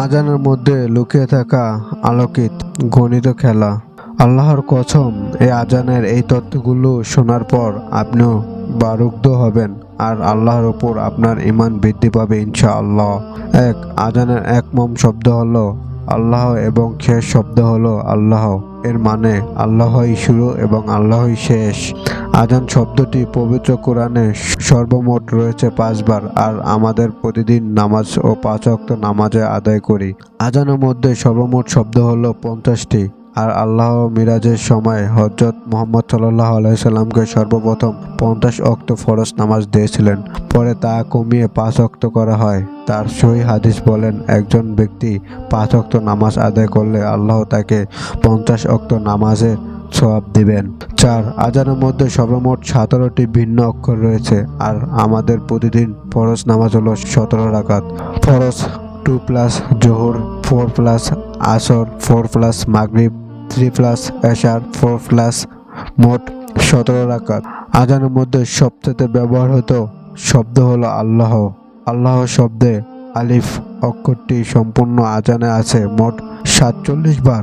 আজানের মধ্যে লুকিয়ে থাকা আলোকিত গণিত খেলা। আল্লাহর কসম, এই আজানের এই তথ্যগুলো শোনার পর আপনিও বারুগ্ধ হবেন আর আল্লাহর উপর আপনার ঈমান বৃদ্ধি পাবে ইনশাআল্লাহ। আজানের এক মম শব্দ হলো আল্লাহ এবং শেষ শব্দ হলো আল্লাহ। এর মানে আল্লাহই শুরু এবং আল্লাহই শেষ। আজান শব্দটি পবিত্র কোরআনে সর্বমোট রয়েছে 5 বার, আর আমাদের প্রতিদিন নামাজ ও 5 ওয়াক্ত নামাজে আদায় করি। আজানের মধ্যে সর্বমোট শব্দ হলো 50টি। আর আল্লাহ মিরাজের সময় হযরত মুহাম্মদ সাল্লাল্লাহু আলাইহি সাল্লামকে সর্বপ্রথম 50 ওয়াক্ত ফরজ নামাজ দিয়েছিলেন, পরে তা কমিয়ে 5 ওয়াক্ত করা হয়। তার সহিহ হাদিস বলেন, একজন ব্যক্তি 5 ওয়াক্ত নামাজ আদায় করলে আল্লাহ তাকে 50 ওয়াক্ত নামাজের সওয়াব দিবেন। আজানের মধ্যে সর্বমোট 17টি ভিন্ন অক্ষর রয়েছে, আর আমাদের প্রতিদিন ফরজ নামাজ হলো 17 রাকাত। ফরজ 2 প্লাস জোহর, 4 প্লাস আসর, 4 প্লাস মাগরিব, 3 প্লাস এশার, 4 প্লাস মোট 17 রাকাত। আজানের মধ্যে সবচেয়ে ব্যবহৃত শব্দ হলো আল্লাহ। আল্লাহ শব্দে আলিফ অক্ষরটি সম্পূর্ণ আজানে আছে মোট 47 বার,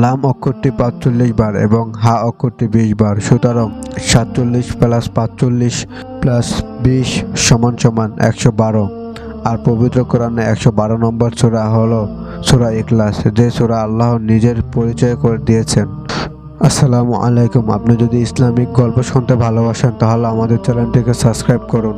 লাম অক্ষরটি 45 বার এবং হা অক্ষরটি 20 বার। সুতরাং 47 প্লাস 45 প্লাস 20 সমান 112। আর পবিত্র কোরআনে 112 নম্বর সূরা হলো সূরা ইখলাস, যে সূরা আল্লাহ নিজের পরিচয় করে দিয়েছেন। আসসালামু আলাইকুম। আপনি যদি ইসলামিক গল্প শুনতে ভালোবাসেন তাহলে আমাদের চ্যানেলটিকে সাবস্ক্রাইব করুন।